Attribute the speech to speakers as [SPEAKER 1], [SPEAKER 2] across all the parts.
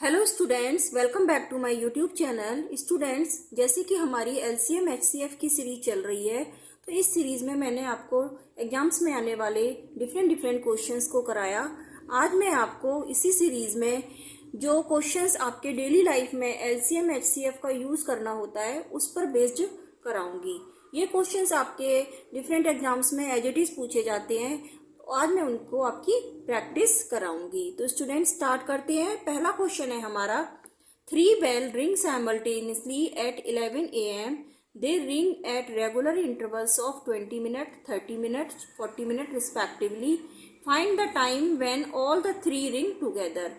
[SPEAKER 1] Hello students, welcome back to my YouTube channel. Students, जैसे कि हमारी एलसीएम एचसीएफ की सीरीज चल रही है, तो इस सीरीज में मैंने आपको एग्जाम्स में आने वाले डिफरेंट क्वेश्चंस को कराया। आज मैं आपको इसी सीरीज में जो क्वेश्चंस आपके डेली लाइफ में एलसीएम एचसीएफ का यूज करना होता है उस पर बेस्ड कराऊंगी। ये क्वेश्चंस आपके डिफरेंट एग्जाम्स में एज इट इज पूछे जाते हैं। आज मैं उनको आपकी प्रैक्टिस कराऊंगी। तो स्टूडेंट स्टार्ट करते हैं। पहला क्वेश्चन है हमारा, 3 bell ring simultaneously at 11 AM। They ring at regular intervals of 20 minute, 30 minute, 40 minute respectively. Find the time when all the 3 ring together.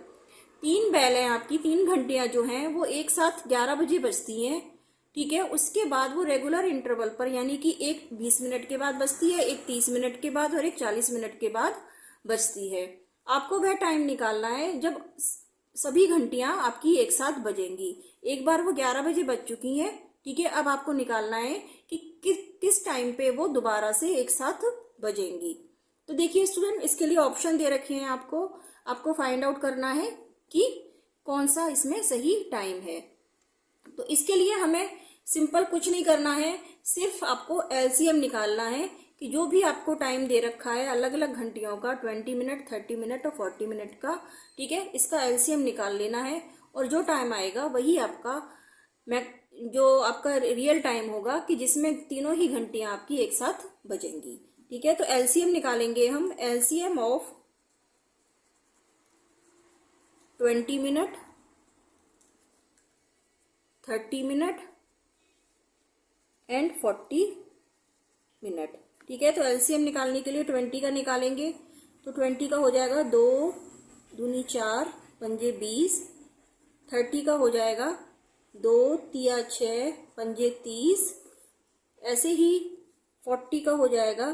[SPEAKER 1] 3 bell हैं आपकी, 3 घंटियां जो हैं वो एक साथ 11 बजे बजती हैं। ठीक है, उसके बाद वो रेगुलर इंटरवल पर, यानी कि एक 20 मिनट के बाद बजती है, एक 30 मिनट के बाद और एक 40 मिनट के बाद बजती है। आपको वह टाइम निकालना है जब सभी घंटियां आपकी एक साथ बजेंगी। एक बार वो 11 बजे बज चुकी हैं। ठीक है, अब आपको निकालना है कि किस टाइम पे वो दोबारा से एक साथ बजेंगी। तो देखिए स्टूडेंट, इसके लिए ऑप्शन दे रखे हैं आपको फाइंड आउट करना है कि कौन सा इसमें सही टाइम है। तो इसके लिए हमें सिंपल कुछ नहीं करना है, सिर्फ आपको एलसीएम निकालना है कि जो भी आपको टाइम दे रखा है अलग अलग घंटियों का, 20 मिनट, 30 मिनट और 40 मिनट का। ठीक है, इसका एलसीएम निकाल लेना है और जो टाइम आएगा वही आपका जो आपका रियल टाइम होगा कि जिसमें तीनों ही घंटियां आपकी एक साथ बजेंगी। ठीक है, तो एलसीएम निकालेंगे हम। LCM of 20 minute, 30 minute and 40 minute. ठीक है, तो एलसीएम निकालने के लिए 20 का निकालेंगे तो 20 का हो जाएगा 2 दूनी 4 पंजे 20। 30 का हो जाएगा 2 तिया 6 पंजे 30। ऐसे ही 40 का हो जाएगा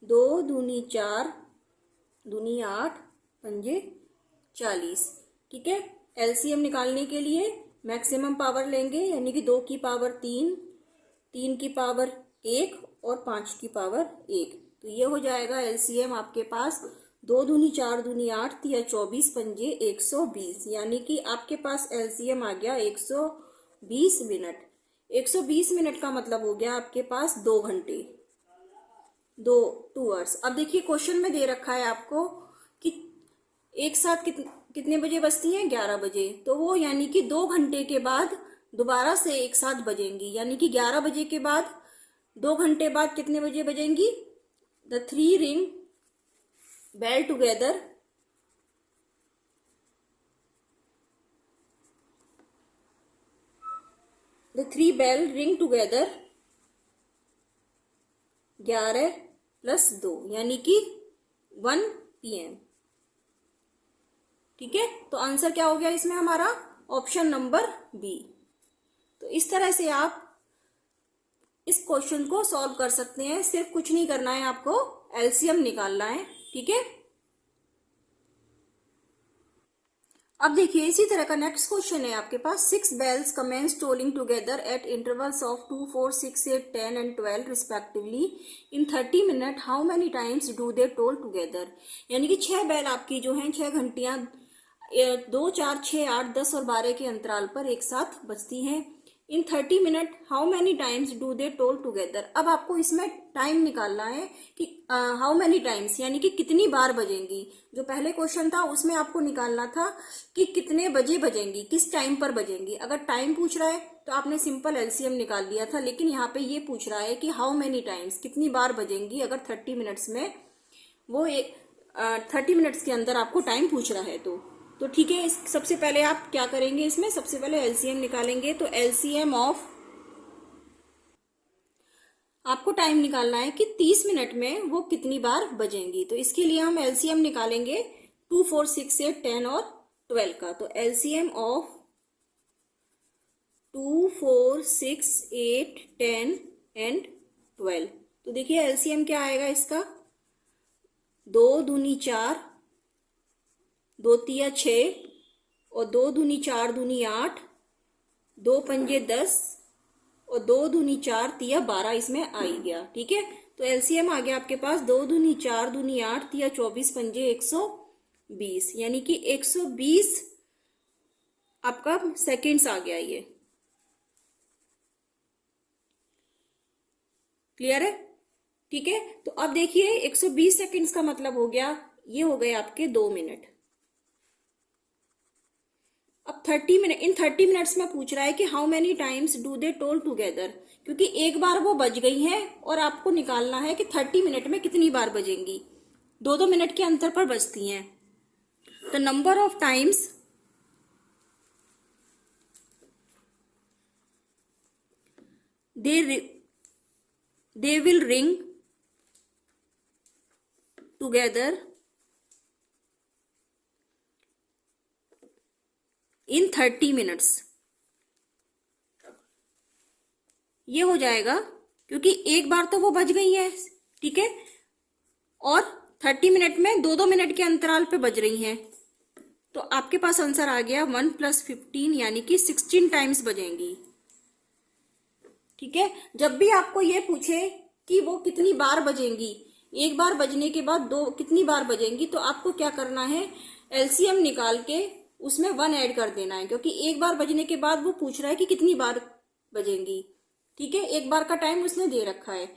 [SPEAKER 1] 2 दूनी 4 दूनी 8 पंजे 40। ठीक है, एलसीएम निकालने के लिए मैक्सिमम पावर लेंगे, यानी कि 2 की पावर 3, 3 की पावर 1 और 5 की पावर 1। तो ये हो जाएगा एलसीएम आपके पास 2 दूनी 4 दूनी 8 तिया 24 पंजे 120, यानी कि आपके पास एलसीएम आ गया 120 मिनट। 120 मिनट का मतलब हो गया आपके पास 2 घंटे, 2 आवर्स। अब देखिए क्वेश्चन में दे रखा है आपको कि एक साथ कितने बजे बजती हैं, 11 बजे। तो वो यानी कि 2 घंटे के बाद दोबारा से एक साथ बजेंगी, यानी कि 11 बजे के बाद 2 घंटे बाद कितने बजे बजेंगी? The 3 ring bell together the 3 bell ring together 11 + 2 यानी कि 1 PM। ठीक है, तो आंसर क्या हो गया इसमें हमारा? Option number B. तो इस तरह से आप इस क्वेश्चन को सॉल्व कर सकते हैं। सिर्फ कुछ नहीं करना है, आपको एलसीएम निकालना है। ठीक है, अब देखिए इसी तरह का नेक्स्ट क्वेश्चन है आपके पास। 6 bells commence tolling together at intervals of 2, 4, 6, 8, 10 and 12 respectively in 30 minutes. How many times do they toll together? यानी कि 6 बैल आपकी जो हैं, 6 घंटियां 2, 4, 6, 8, 10 और 12 के अंतराल पर एक साथ बजती हैं। इन 30 minute how many times do they toll together. अब आपको इसमें टाइम निकालना है कि हाउ मैनी टाइम्स, यानी कि कितनी बार बजेंगी। जो पहले क्वेश्चन था उसमें आपको निकालना था कि कितने बजे बजेंगी, किस टाइम पर बजेंगी। अगर टाइम पूछ रहा है तो आपने सिंपल एलसीएम निकाल लिया था, लेकिन यहाँ पे ये पूछ रहा है कि हाउ मैनी टाइम्स, कितनी बार बजेंगी अगर 30 मिनट्स में वो 30 मिनट्स के अंदर आपको टाइम पूछ रहा है। तो ठीक है, सबसे पहले आप क्या करेंगे, इसमें सबसे पहले एलसीएम निकालेंगे। तो एलसीएम ऑफ, आपको टाइम निकालना है कि 30 मिनट में वो कितनी बार बजेंगी। तो इसके लिए हम एलसीएम निकालेंगे 2, 4, 6, 8, 10 और 12 का। तो एलसीएम ऑफ 2, 4, 6, 8, 10 एंड 12। तो देखिए एलसीएम क्या आएगा इसका? 2 दूनी 4, 2 तिया 6 और 2 दूनी 4 दूनी 8, 2 पंजे 10 और 2 दूनी 4 तिया 12 इसमें आ ही गया। ठीक है, तो एलसीएम आ गया आपके पास 2 दूनी 4 दूनी 8 तिया 24 पंजे 120, यानी कि 120 आपका सेकेंड्स आ गया ये। क्लियर है? ठीक है, तो अब देखिए 120 सेकेंड्स का मतलब हो गया, ये हो गए आपके 2 मिनट। अब 30 मिनट, इन 30 मिनट्स में पूछ रहा है कि how many times do they toll together, क्योंकि एक बार वो बज गई हैं और आपको निकालना है कि 30 मिनट में कितनी बार बजेंगी। 2-2 मिनट के अंतर पर बजती हैं। तो number of times they will ring together in 30 minutes। ये हो जाएगा क्योंकि एक बार तो वो बज गई है, ठीक है, और 30 मिनट में 2-2 मिनट के अंतराल पे बज रही हैं। तो आपके पास आंसर आ गया 1 + 15 यानी कि 16 टाइम्स बजेंगी। ठीक है, जब भी आपको ये पूछे कि वो कितनी बार बजेंगी, एक बार बजने के बाद दो कितनी बार बजेंगी, तो आपको क्या करना है, एलसीएम निकाल के उसमें 1 ऐड कर देना है, क्योंकि एक बार बजने के बाद वो पूछ रहा है कि कितनी बार बजेंगी। ठीक है, एक बार का टाइम उसने दे रखा है,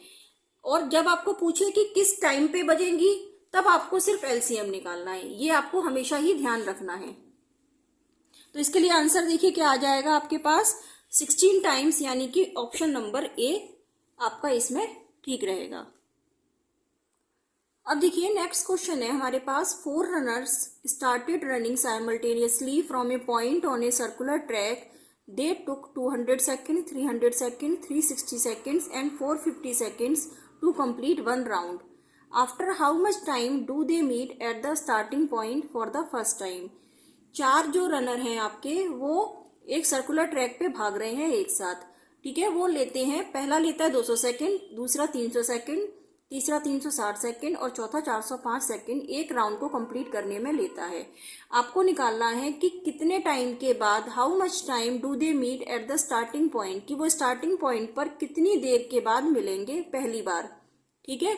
[SPEAKER 1] और जब आपको पूछे कि किस टाइम पे बजेंगी, तब आपको सिर्फ एलसीएम निकालना है। ये आपको हमेशा ही ध्यान रखना है। तो इसके लिए आंसर देखिए क्या आ जाएगा आपके पास, 16 टाइम्स, यानी कि ऑप्शन नंबर ए आपका इसमें ठीक रहेगा। अब देखिए नेक्स्ट क्वेश्चन है हमारे पास, 4 runners started running simultaneously from a point on a circular track. They took 200 second, 300 second, 360 seconds and 450 seconds to complete 1 round. After how much time do they meet at the starting point for the first time. 4 जो runner हैं आपके, वो एक circular track पे भाग रहे हैं एक साथ। ठीक है, वो लेते हैं, पहला लेता है 200 सेकेंड, दूसरा 300 सेकेंड, तीसरा 360 सेकेंड और चौथा 405 सेकेंड एक राउंड को कंप्लीट करने में लेता है। आपको निकालना है कि कितने टाइम के बाद, how much time do they meet at the starting point, कि वो स्टार्टिंग पॉइंट पर कितनी देर के बाद मिलेंगे पहली बार। ठीक है,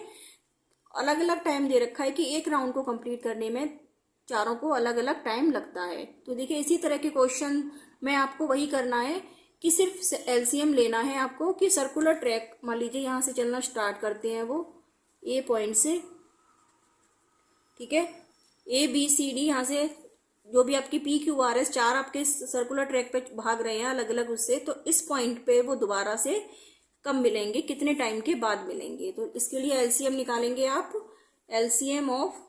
[SPEAKER 1] अलग अलग टाइम दे रखा है कि एक राउंड को कंप्लीट करने में चारों को अलग अलग टाइम लगता है। तो देखिए इसी तरह के क्वेश्चन में आपको वही करना है कि सिर्फ एलसीएम लेना है आपको, कि सर्कुलर ट्रैक मान लीजिए यहाँ से चलना स्टार्ट करते हैं वो ए पॉइंट से। ठीक है, ए बी सी डी, यहाँ से जो भी आपकी पी क्यू आर एस 4 आपके सर्कुलर ट्रैक पे भाग रहे हैं अलग अलग उससे, तो इस पॉइंट पे वो दोबारा से कब मिलेंगे, कितने टाइम के बाद मिलेंगे। तो इसके लिए एलसीएम निकालेंगे आप, एलसीएम ऑफ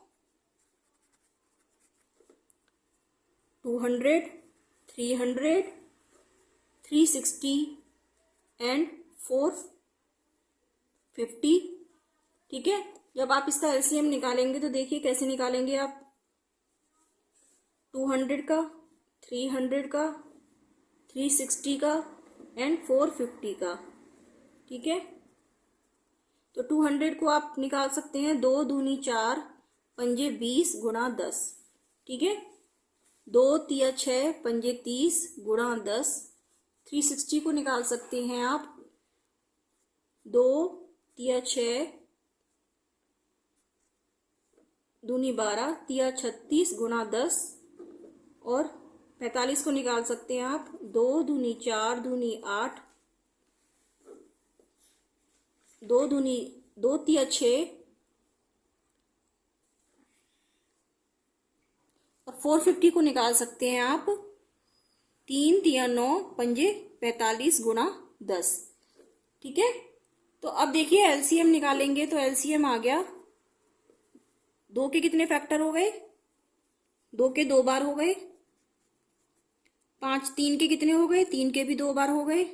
[SPEAKER 1] 200, 300, 360 एंड 450। ठीक है, जब आप इसका एलसीएम निकालेंगे तो देखिए कैसे निकालेंगे आप, 200 का, 300 का, 360 का एंड 450 का। ठीक है, तो 200 को आप निकाल सकते हैं, 2 दूनी 4, पंजे 20 गुणा 10। ठीक है, 2 तिया 6, पंजे 30 गुणा 10। 360 को निकाल सकते हैं आप, 2 तिया 6 दूनी 12, तिया 36 गुणा 10। और 45 को निकाल सकते हैं आप, 2 दूनी 4 दूनी 8, 2 तिया 6 और 450 को निकाल सकते हैं आप, 3 तिया 9, पंजे 45 गुणा 10। ठीक है, तो अब देखिए एलसीएम निकालेंगे तो एलसीएम आ गया, 2 के कितने फैक्टर हो गए, 2 के 2 बार हो गए, 5 3 के कितने हो गए, 3 के भी 2 बार हो गए,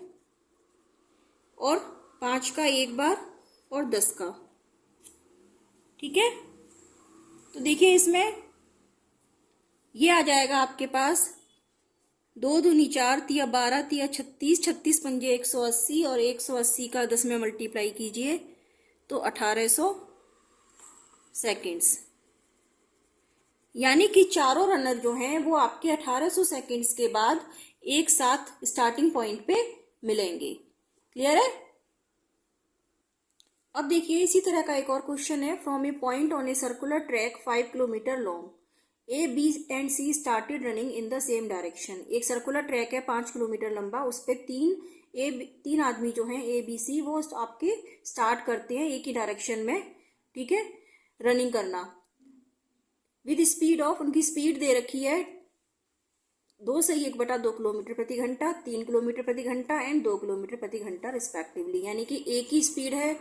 [SPEAKER 1] और 5 का 1 बार और 10 का। ठीक है, तो देखिए इसमें ये आ जाएगा आपके पास, 2 दूनी 4, तिया 12, तिया 36, 36 पंजे 180 और 180 का 10 में मल्टीप्लाई कीजिए तो 1800 सेकेंड्स। यानी कि चारों रनर जो हैं वो आपके 1800 सेकेंड्स के बाद एक साथ स्टार्टिंग पॉइंट पे मिलेंगे। क्लियर है? अब देखिए इसी तरह का एक और क्वेश्चन है, from a point on a circular track 5 kilometre long, A B and C started running in the same direction. एक सर्कुलर ट्रैक है 5 किलोमीटर लंबा, उस पर तीन आदमी जो हैं ए बी सी, वो आपके स्टार्ट करते हैं एक ही डायरेक्शन में, ठीक है, रनिंग करना विद स्पीड ऑफ, उनकी स्पीड दे रखी है 2/1/2 किलोमीटर प्रति घंटा, 3 किलोमीटर प्रति घंटा एंड 2 किलोमीटर प्रति घंटा रिस्पेक्टिवली। यानी कि ए की स्पीड है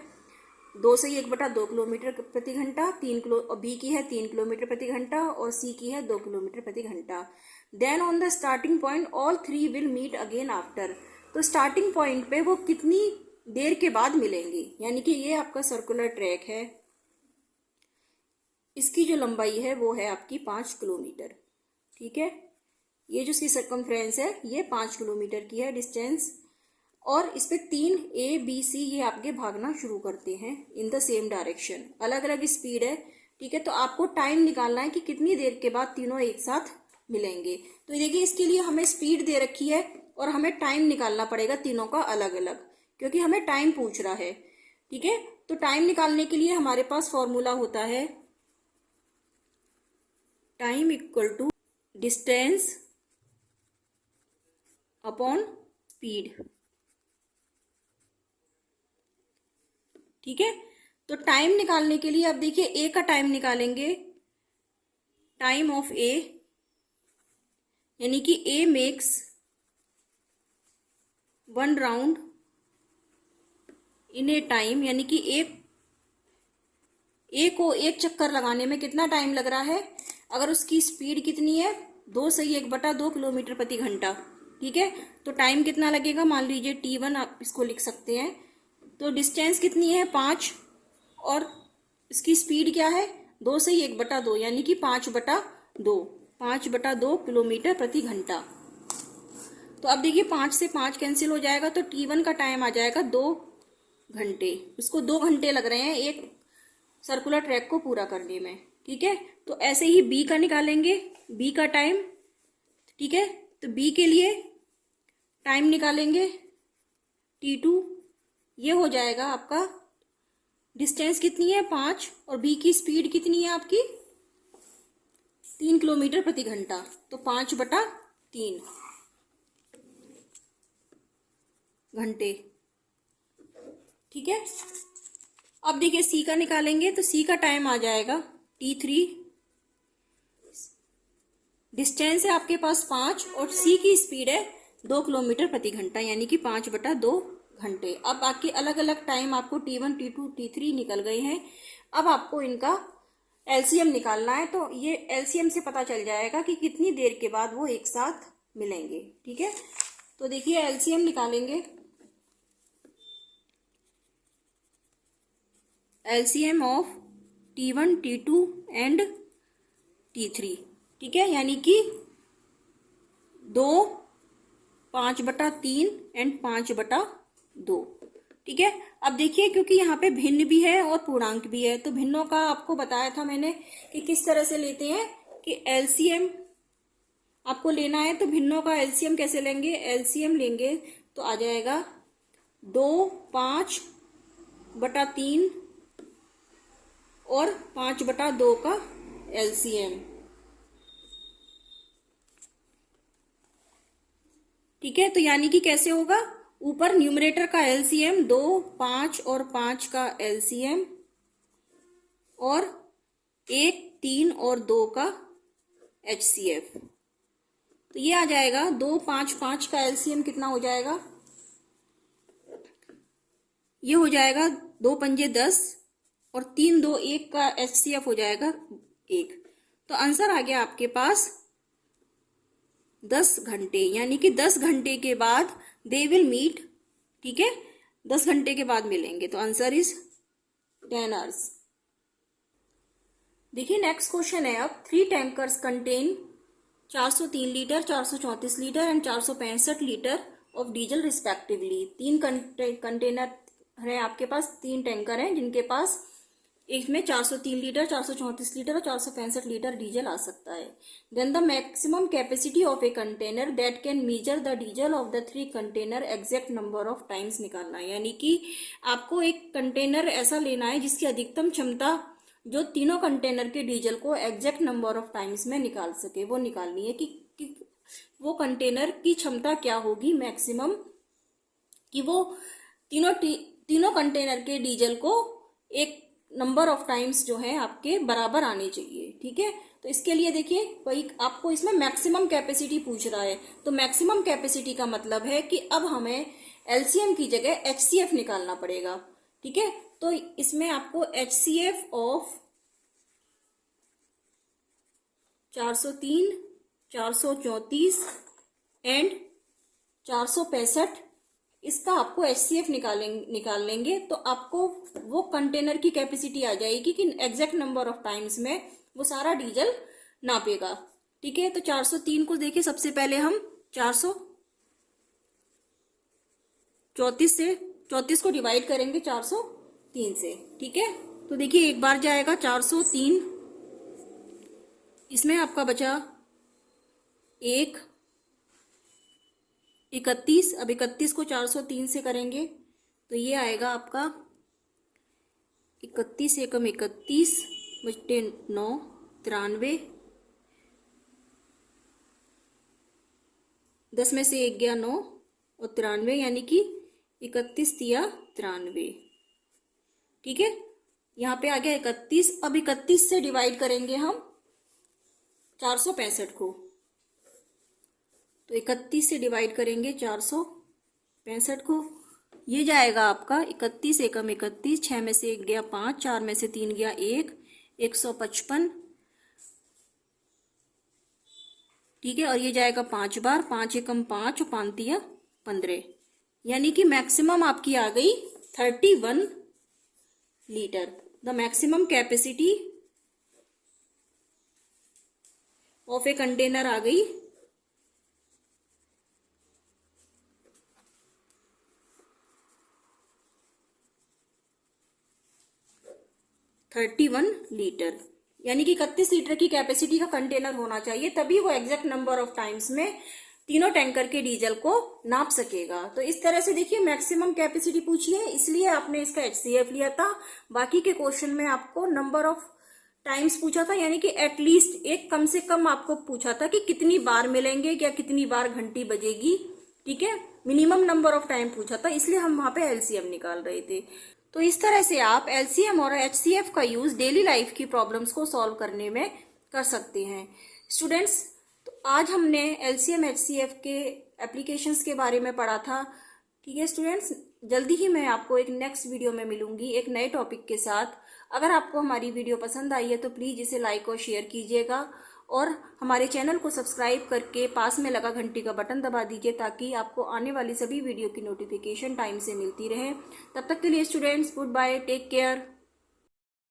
[SPEAKER 1] 2/1/2 किलोमीटर प्रति घंटा, बी की है 3 किलोमीटर प्रति घंटा और सी की है 2 किलोमीटर प्रति घंटा। Then on the starting point all three will meet again after. तो स्टार्टिंग पॉइंट पे वो कितनी देर के बाद मिलेंगे, यानी कि ये आपका सर्कुलर ट्रैक है, इसकी जो लंबाई है वो है आपकी 5 किलोमीटर, ठीक है। ये जो इसकी सर्कमफ्रेंस है ये 5 किलोमीटर की है डिस्टेंस, और इस पे 3 ए बी सी ये आपके भागना शुरू करते हैं इन द सेम डायरेक्शन, अलग अलग स्पीड है, ठीक है। तो आपको टाइम निकालना है कि कितनी देर के बाद तीनों एक साथ मिलेंगे। तो देखिए इसके लिए हमें स्पीड दे रखी है और हमें टाइम निकालना पड़ेगा तीनों का अलग अलग, क्योंकि हमें टाइम पूछ रहा है, ठीक है। तो टाइम निकालने के लिए हमारे पास फॉर्मूला होता है time equal to distance upon speed, ठीक है। तो टाइम निकालने के लिए अब देखिए ए का टाइम निकालेंगे, टाइम ऑफ ए, यानी कि A makes 1 round in a time, यानी कि ए को एक चक्कर लगाने में कितना टाइम लग रहा है, अगर उसकी स्पीड कितनी है 2/1/2 किलोमीटर प्रति घंटा, ठीक है। तो टाइम कितना लगेगा, मान लीजिए T1 आप इसको लिख सकते हैं। तो डिस्टेंस कितनी है 5 और इसकी स्पीड क्या है 2/1/2, यानी कि 5/2 किलोमीटर प्रति घंटा। तो अब देखिए 5 से 5 कैंसिल हो जाएगा, तो T1 का टाइम आ जाएगा 2 घंटे, उसको 2 घंटे लग रहे हैं एक सर्कुलर ट्रैक को पूरा करने में, ठीक है। तो ऐसे ही बी का निकालेंगे, बी का टाइम, ठीक है। तो बी के लिए टाइम निकालेंगे T2, ये हो जाएगा आपका, डिस्टेंस कितनी है 5 और बी की स्पीड कितनी है आपकी 3 किलोमीटर प्रति घंटा, तो 5/3 घंटे, ठीक है। अब देखिए सी का निकालेंगे, तो सी का टाइम आ जाएगा T3, डिस्टेंस है आपके पास 5 और सी की स्पीड है 2 किलोमीटर प्रति घंटा, यानी कि 5/2 घंटे। अब बाकी अलग अलग टाइम आपको T1 T2 T3 निकल गए हैं। अब आपको इनका एलसीएम निकालना है, तो ये एलसीएम से पता चल जाएगा कि कितनी देर के बाद वो एक साथ मिलेंगे, ठीक है। तो देखिए एलसीएम निकालेंगे, LCM of T1 T2 and T3, ठीक है, यानी कि 2 5/3 एंड 5/2, ठीक है। अब देखिए क्योंकि यहाँ पे भिन्न भी है और पूर्णांक भी है, तो भिन्नों का आपको बताया था मैंने कि किस तरह से लेते हैं, कि एलसीएम आपको लेना है, तो भिन्नों का एलसीएम कैसे लेंगे, एलसीएम लेंगे तो आ जाएगा 2 5/3 और 5/2 का एलसीएम, ठीक है। तो यानी कि कैसे होगा, ऊपर न्यूमरेटर का एलसीएम 2 5 और 5 का एलसीएम और 1 3 और 2 का एचसीएफ, तो ये आ जाएगा 2 5 5 का एलसीएम कितना हो जाएगा, ये हो जाएगा 2 पंजे 10 और 3 2 1 का एचसीएफ हो जाएगा 1। तो आंसर आ गया आपके पास 10 घंटे, यानी कि 10 घंटे के बाद दे विल मीट, ठीक है, 10 घंटे के बाद मिलेंगे। तो आंसर इज 10 आवर्स। देखिए नेक्स्ट क्वेश्चन है, अब 3 tankers contain 403 litre 434 litre and 465 litre of diesel respectively. 3 container है आपके पास, 3 टैंकर हैं जिनके पास इसमें 403 लीटर 434 लीटर और 465 लीटर डीजल आ सकता है। Then the maximum capacity of a container that can measure the diesel of the 3 container exact number of times निकालना है, यानी कि आपको एक कंटेनर ऐसा लेना है जिसकी अधिकतम क्षमता जो तीनों कंटेनर के डीजल को एग्जैक्ट नंबर ऑफ टाइम्स में निकाल सके, वो निकालनी है कि वो कंटेनर की क्षमता क्या होगी मैक्सिमम, कि वो तीनों कंटेनर के डीजल को एक नंबर ऑफ टाइम्स जो है आपके बराबर आने चाहिए। ठीक है, तो इसके लिए देखिए वही आपको इसमें मैक्सिमम कैपेसिटी पूछ रहा है। तो मैक्सिमम कैपेसिटी का मतलब है कि अब हमें एलसीएम की जगह एचसीएफ निकालना पड़ेगा। ठीक है, तो इसमें आपको एचसीएफ ऑफ 403, 434 एंड 465, इसका आपको एचसीएफ निकाल लेंगे तो आपको वो कंटेनर की कैपेसिटी आ जाएगी कि एग्जैक्ट नंबर ऑफ टाइम्स में वो सारा डीजल नापेगा। ठीक है, तो 403 को देखिए, सबसे पहले हम 434 से 34 को डिवाइड करेंगे 403 से। ठीक है, तो देखिए एक बार जाएगा 403, इसमें आपका बचा 1, 31। अब 31 को 403 से करेंगे तो ये आएगा आपका 31 एकम 31 बटे 9, 93। 10 में से 1 गया 9 और 93, यानी कि 31 तिया 93। ठीक है, यहाँ पे आ गया 31। अब 31 से डिवाइड करेंगे हम 465 को, तो 31 से डिवाइड करेंगे 465 को, ये जाएगा आपका 31 एकम 31, 6 में से 1 गया 5, 4 में से 3 गया 1, 155। ठीक है, और ये जाएगा 5 बार, 5 एकम 5 और 5 तिया 15, यानी कि मैक्सिमम आपकी आ गई 31 litre. The maximum capacity of a container आ गई 31 लीटर, यानी कि 31 लीटर की कैपेसिटी का कंटेनर होना चाहिए, तभी वो एग्जैक्ट नंबर ऑफ टाइम्स में तीनों टैंकर के डीजल को नाप सकेगा। तो इस तरह से देखिए मैक्सिमम कैपेसिटी पूछी है, इसलिए आपने इसका एचसीएफ लिया था। बाकी के क्वेश्चन में आपको नंबर ऑफ टाइम्स पूछा था, यानी कि एटलीस्ट एक कम से कम आपको पूछा था कि कितनी बार मिलेंगे या कितनी बार घंटी बजेगी। ठीक है, मिनिमम नंबर ऑफ टाइम पूछा था, इसलिए हम वहां पे एलसीएम निकाल रहे थे। तो इस तरह से आप एलसीएम और एचसीएफ का यूज डेली लाइफ की प्रॉब्लम्स को सॉल्व करने में कर सकते हैं। स्टूडेंट्स, तो आज हमने एलसीएम एचसीएफ के एप्लीकेशंस के बारे में पढ़ा था। ठीक है स्टूडेंट्स, जल्दी ही मैं आपको एक नेक्स्ट वीडियो में मिलूंगी एक नए टॉपिक के साथ। अगर आपको हमारी वीडियो पसंद आई है तो प्लीज़ इसे लाइक और शेयर कीजिएगा और हमारे चैनल को सब्सक्राइब करके पास में लगा घंटी का बटन दबा दीजिए, ताकि आपको आने वाली सभी वीडियो की नोटिफिकेशन टाइम से मिलती रहे। तब तक के लिए students, goodbye, take care.